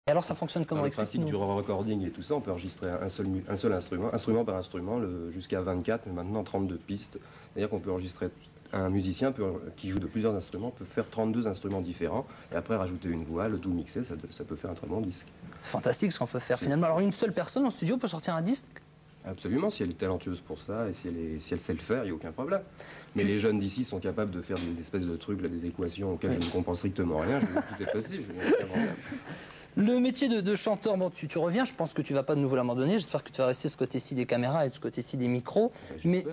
Et alors ça fonctionne comment? Le principe du recording et tout ça, on peut enregistrer un seul instrument, instrument par instrument, jusqu'à 24 et maintenant 32 pistes. C'est-à-dire qu'on peut enregistrer, un musicien qui joue de plusieurs instruments peut faire 32 instruments différents et après rajouter une voix, le tout mixé, ça peut faire un très bon disque. Fantastique ce qu'on peut faire finalement. Alors une seule personne en studio peut sortir un disque? Absolument, si elle est talentueuse pour ça et si elle sait le faire, il n'y a aucun problème. Mais les jeunes d'ici sont capables de faire des espèces de trucs, là, des équations auxquelles je ne comprends strictement rien. Tout est possible, je veux dire, aucun problème. Le métier de chanteur, bon, tu reviens, je pense que tu ne vas pas de nouveau l'abandonner, j'espère que tu vas rester de ce côté-ci des caméras et de ce côté-ci des micros. Mais,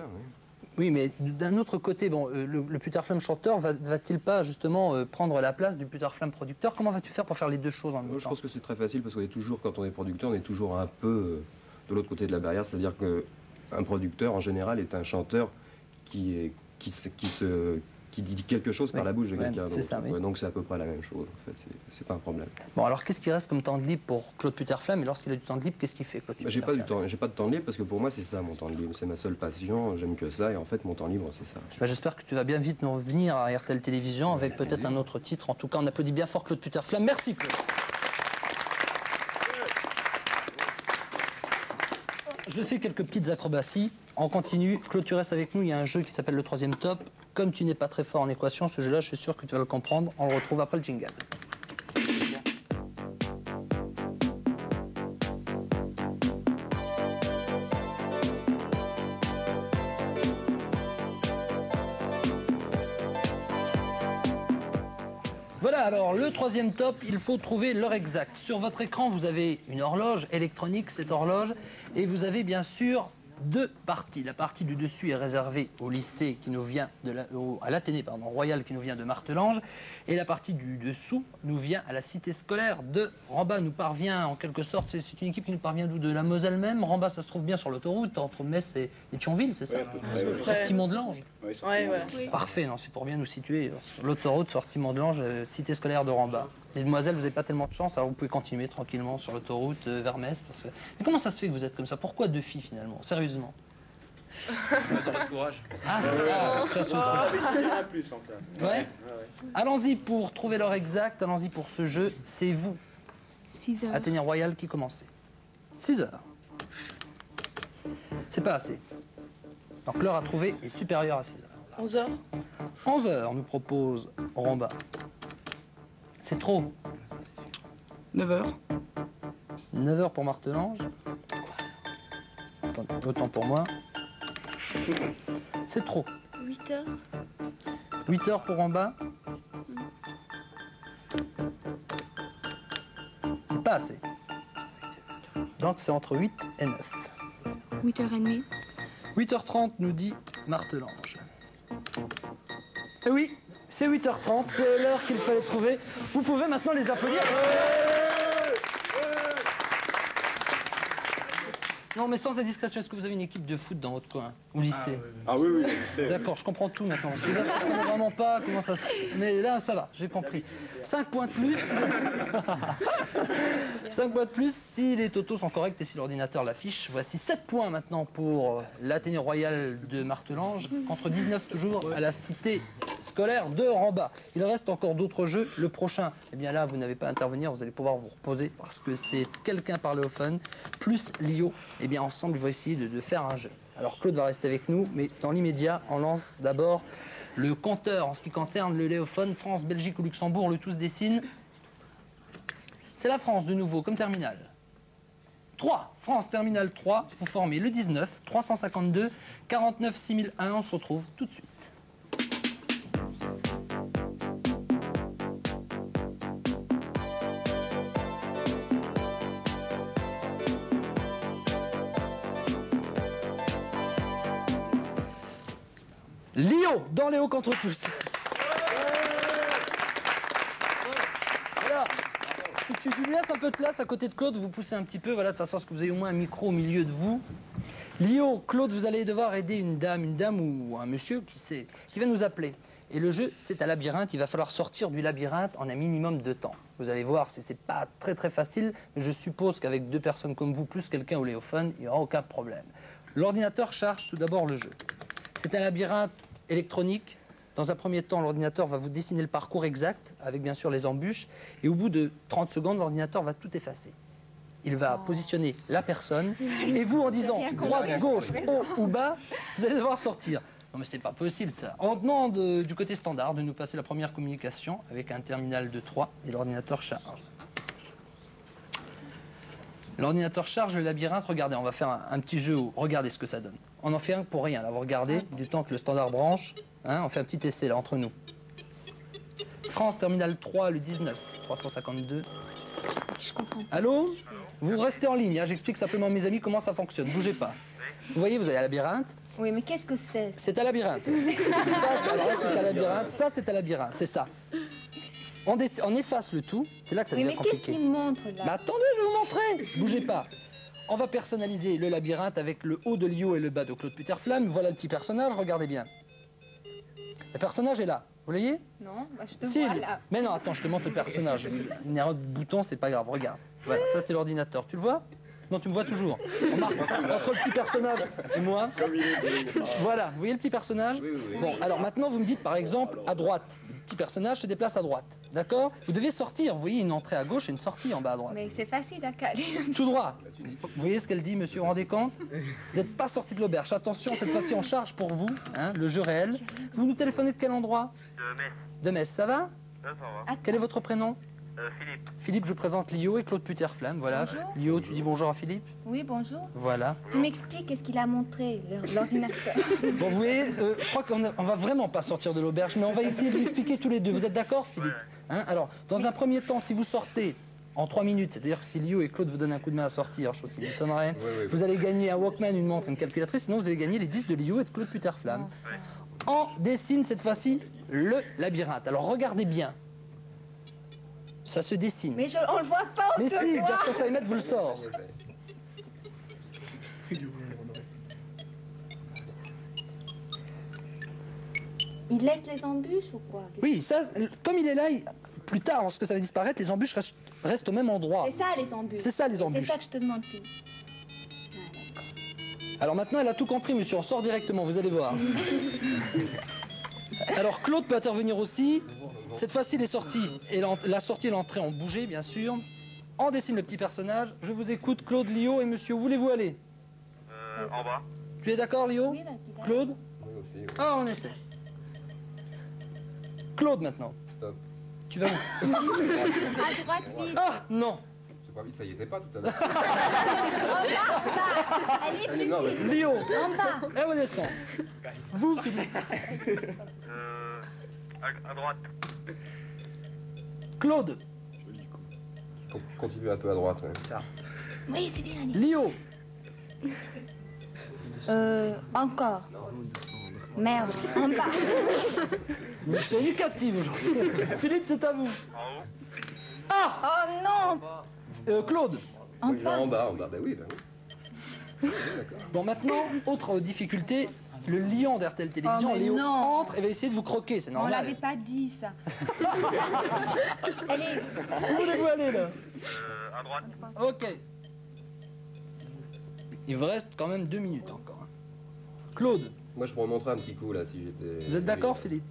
oui, mais d'un autre côté, bon, le Putterflamme chanteur va-t-il pas justement prendre la place du Putterflamme producteur? Comment vas-tu faire pour faire les deux choses en même temps? Je pense que c'est très facile parce qu'on est toujours, quand on est producteur, on est toujours un peu de l'autre côté de la barrière, c'est-à-dire qu'un producteur en général est un chanteur qui dit quelque chose par la bouche de quelqu'un d'autre. Oui. Donc c'est à peu près la même chose, en fait, c'est pas un problème. Bon, alors qu'est-ce qui reste comme temps de libre pour Claude Putterflamme? Et lorsqu'il a du temps de libre, qu'est-ce qu'il fait, Claude Putterflamme? J'ai pas de temps libre parce que pour moi c'est ça mon temps de libre, c'est ma seule passion, j'aime que ça et en fait mon temps libre c'est ça. J'espère que tu vas bien vite nous revenir à RTL Télévision avec peut-être un autre titre. En tout cas, on applaudit bien fort Claude Putterflamme. Merci Claude. Je fais quelques petites acrobaties. On continue. Claude, tu restes avec nous. Il y a un jeu qui s'appelle le troisième top. Comme tu n'es pas très fort en équation, ce jeu-là, je suis sûr que tu vas le comprendre. On le retrouve après le jingle. Voilà, alors le troisième top, il faut trouver l'heure exacte. Sur votre écran, vous avez une horloge électronique, cette horloge, et vous avez bien sûr deux parties. La partie du dessus est réservée au lycée qui nous vient à l'Athénée Royal qui nous vient de Martelange, et la partie du dessous nous vient à la cité scolaire de Rambas. Nous parvient en quelque sorte, c'est une équipe qui nous parvient d'où? De la Moselle même. Rambas, ça se trouve bien sur l'autoroute entre Metz et Thionville, c'est ça? Sortie Mont-de-Lange. Oui, voilà. Parfait, non, c'est pour bien nous situer sur l'autoroute, sortie Mont-de-Lange, cité scolaire de Rambas. Les demoiselles, vous n'avez pas tellement de chance, alors vous pouvez continuer tranquillement sur l'autoroute vers Metz. Mais comment ça se fait que vous êtes comme ça? Pourquoi deux filles finalement? Sérieusement? Le courage. Ah, ça se trouve. Plus en classe. Ouais. Allons-y pour trouver l'heure exacte, allons-y pour ce jeu. C'est vous, 6 heures. Athénée Royal, qui commencez. 6 heures. C'est pas assez. Donc l'heure à trouver est supérieure à 6 heures. 11 heures. 11 heures, nous propose Rambas. C'est trop. 9 heures. 9 heures pour Martelange. Attendez, autant pour moi. C'est trop. 8 heures. 8 heures pour Rambas. C'est pas assez. Donc c'est entre 8 et 9. 8h30. 8h30 nous dit Martelange. Et oui, c'est 8h30, c'est l'heure qu'il fallait trouver. Vous pouvez maintenant les applaudir. Non, mais sans indiscrétion, est-ce que vous avez une équipe de foot dans votre coin, au lycée? Ah oui, oui, je sais. D'accord, je comprends tout maintenant. Celui-là, je ne comprenais vraiment pas comment ça se... Mais là, ça va, j'ai compris. 5 points de plus. 5 points de plus si les totaux sont corrects et si l'ordinateur l'affiche. Voici 7 points maintenant pour l'Athénée Royal de Martelange, contre 19 toujours à la cité scolaire de Rambas. Il reste encore d'autres jeux. Le prochain, eh bien là, vous n'avez pas à intervenir, vous allez pouvoir vous reposer parce que c'est quelqu'un parler au fun, plus Lio. Eh bien, ensemble, il va essayer de faire un jeu. Alors, Claude va rester avec nous, mais dans l'immédiat, on lance d'abord le compteur en ce qui concerne le Léophone. France, Belgique ou Luxembourg, le tout se dessine. C'est la France, de nouveau, comme terminale. 3, France, terminale 3, vous formez le 19, 352, 49 6001, on se retrouve tout de suite. Lio, dans les hauts contre tous. Voilà. Si tu lui laisses un peu de place à côté de Claude, vous poussez un petit peu, voilà, de façon à ce que vous ayez au moins un micro au milieu de vous. Lio, Claude, vous allez devoir aider une dame ou un monsieur qui va nous appeler. Et le jeu, c'est un labyrinthe, il va falloir sortir du labyrinthe en un minimum de temps. Vous allez voir, c'est pas très facile, mais je suppose qu'avec deux personnes comme vous, plus quelqu'un au Léophone, il n'y aura aucun problème. L'ordinateur charge tout d'abord le jeu. C'est un labyrinthe électronique, Dans un premier temps, l'ordinateur va vous dessiner le parcours exact, avec bien sûr les embûches, et au bout de 30 secondes, l'ordinateur va tout effacer. Il va positionner la personne, et vous, en disant droite, gauche, haut ou bas, vous allez devoir sortir. Non mais c'est pas possible ça. On demande du côté standard de nous passer la première communication avec un terminal de 3 et l'ordinateur charge. L'ordinateur charge le labyrinthe. Regardez, on va faire un petit jeu où regardez ce que ça donne. On en fait un pour rien. Là, vous regardez, du temps que le standard branche, hein, on fait un petit essai là entre nous. France, terminal 3, le 19, 352. Je comprends pas. Allô? Vous restez en ligne, hein, j'explique simplement à mes amis comment ça fonctionne. Bougez pas. Vous voyez, vous avez un labyrinthe. Oui, mais qu'est-ce que c'est? C'est un labyrinthe. Alors là, c'est un labyrinthe. Ça, c'est un labyrinthe. C'est ça. On efface le tout. C'est là que ça Oui, devient mais qu'est-ce compliqué. qu'il montre là? Mais attendez, je vais vous montrer. Bougez pas. On va personnaliser le labyrinthe avec le haut de Lio et le bas de Claude Puterflamme. Voilà le petit personnage, regardez bien. Le personnage est là. Vous voyez? Non, bah, je te Si, vois là. mais non, attends, je te montre le personnage. Une erreur de bouton, c'est pas grave, regarde. Voilà, ça c'est l'ordinateur. Tu le vois? Non, tu me vois toujours. Remarque, entre le petit personnage et moi. Voilà, vous voyez le petit personnage? Oui, oui, oui. Bon, alors maintenant, vous me dites par exemple à droite. Le petit personnage se déplace à droite. D'accord? Vous devez sortir. Vous voyez une entrée à gauche et une sortie en bas à droite. Mais c'est facile à caler. Tout droit. Vous voyez ce qu'elle dit, monsieur? Vous vous rendez compte? Vous n'êtes pas sorti de l'auberge. Attention, cette fois-ci, on charge pour vous, hein, le jeu réel. Vous nous téléphonez de quel endroit? De Metz. De Metz, ça va? Ça va. Quel est votre prénom? Philippe. Philippe, je présente Lio et Claude Puterflamme. Voilà. Bonjour. Lio, tu dis bonjour à Philippe? Oui, bonjour. Voilà. Tu m'expliques qu'est-ce qu'il a montré, l'ordinateur? Bon, vous voyez, je crois qu'on va vraiment pas sortir de l'auberge, mais on va essayer de l'expliquer tous les deux. Vous êtes d'accord, Philippe? Hein? Alors, dans un premier temps, si vous sortez en 3 minutes, c'est-à-dire que si Lio et Claude vous donnent un coup de main à sortir, chose qui m'étonnerait, oui. vous allez gagner un Walkman, une montre, une calculatrice, sinon vous allez gagner les disques de Lio et de Claude Puterflamme. On dessine cette fois-ci le labyrinthe. Alors, regardez bien. Ça se dessine. Mais on le voit pas, on Mais te si, voit. Gaston Saïmet vous le sort. Il laisse les embûches ou quoi? Oui, ça, comme il est là, plus tard, lorsque ça va disparaître, les embûches restent au même endroit. C'est ça les embûches. C'est ça les C'est embûches. ça que je te demande plus. Ah, d'accord. Alors maintenant, elle a tout compris, monsieur. On sort directement, vous allez voir. Alors Claude peut intervenir aussi. Cette fois-ci, les sorties et la sortie et l'entrée ont bougé, bien sûr. On dessine le petit personnage. Je vous écoute, Claude, Lio et monsieur. Où voulez-vous aller? En bas. Tu es d'accord, Lio? Oui, vas-y, d'accord. Claude? Oui, aussi, oui. Ah, on essaie. Claude, maintenant. Stop. Tu vas où? À droite, vite. Ah, non. C'est pas vite, ça y était pas tout à l'heure. Elle est plus Non, mais vite. Lio. En bas. Et on descend. Vous, Philippe. À droite. Claude. Continue un peu à droite. Ouais. Oui, c'est bien. allez. Lio. Encore. Merde. En bas. C'est éducatif aujourd'hui. Philippe, c'est à vous. En haut. Ah, Oh non. Claude. En Oui, bas. en bas, ben oui, ben oui. Oui, d'accord. Bon, maintenant, autre difficulté. Le lion d'RTL Télévision, Oh, mais Léo, non. entre et va essayer de vous croquer, c'est On l'avait normal. pas dit ça. Allez. Où voulez-vous aller là? À droite. Ok. Il vous reste quand même 2 minutes encore. Hein. Claude, Moi, je me remonterais un petit coup, là, si j'étais... vous êtes d'accord, Philippe?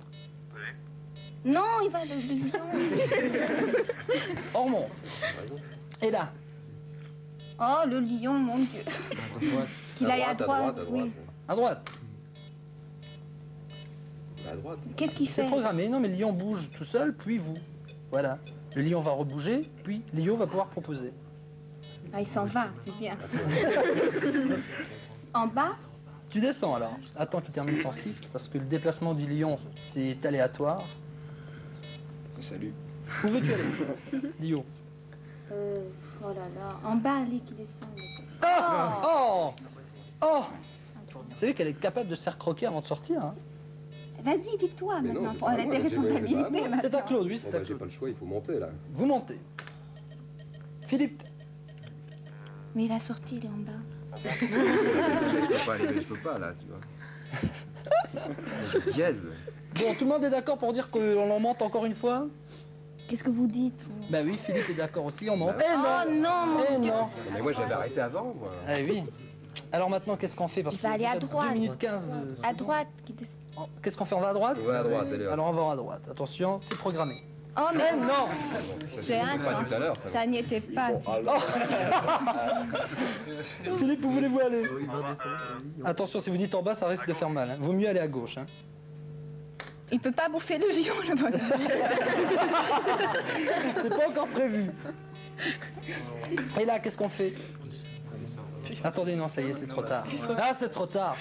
Non, il va le lion. On remonte. Et là? Oh, le lion, mon Dieu. Qu'il aille à droite, oui. À droite. À droite. Qu'est-ce qu'il C'est fait? programmé. Non, mais le lion bouge tout seul, puis vous. Voilà. Le lion va rebouger, puis Léo va pouvoir proposer. Ah, il s'en va, c'est bien. En bas? Tu descends alors. Attends qu'il termine son cycle, parce que le déplacement du lion, c'est aléatoire. Salut. Où veux-tu aller, Léo? Oh là là. En bas, allez, qui descend. Ah! Oh! Oh! Vous savez qu'elle est capable de se faire croquer avant de sortir, hein? Vas-y, dis-toi Mais non, maintenant. c'est Prends pas la moi, c'est pas à responsabilité moi. maintenant. C'est à Claude, oui, Bon, c'est ben, à j'ai Claude. pas le choix, il faut monter, là. Vous montez. Philippe, Mais la sortie, il est en bas. Je peux pas, là, tu vois. Je biaise. bon, tout le monde est d'accord pour dire qu'on en monte encore une fois? Qu'est-ce que vous dites, vous? Bah oui, Philippe est d'accord aussi, on monte. Bah Eh Oh non! non, mon Eh Dieu. non! Mais moi, j'avais arrêté avant, moi. Eh oui. Alors maintenant, qu'est-ce qu'on fait? Parce Il va aller à déjà droite. 2 minutes 15. À droite, qui descend. Qu'est-ce qu'on fait? On va à droite? On va à droite, allez. Alors on va à droite. Attention, c'est programmé. Oh, mais Non! j'ai un Pas sens. tout à l'heure, ça. Ça n'y était pas. Philippe, où voulez-vous aller? Attention, si vous dites en bas, ça risque de faire mal. Hein. Vaut mieux aller à gauche. Hein. Il peut pas bouffer le lion, le bonhomme. C'est pas encore prévu. Et là, qu'est-ce qu'on fait? Attendez, non, ça y est, c'est trop tard. Ah, c'est trop tard.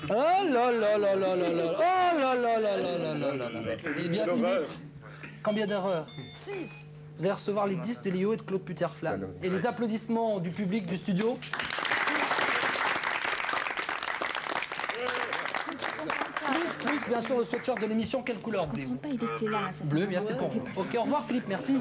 Oh là là là là là là. Oh là là là là là là là là. Eh bien, Philippe, combien d'erreurs? 6. Vous allez recevoir les 10 de Léo et de Claude Puterflamme. Et les applaudissements du public du studio. Plus, bien sûr, le sweatshirt de l'émission. Quelle couleur voulez-vous? Pas, il était là. Bleu, bien c'est pour vous. Ok, au revoir Philippe, merci.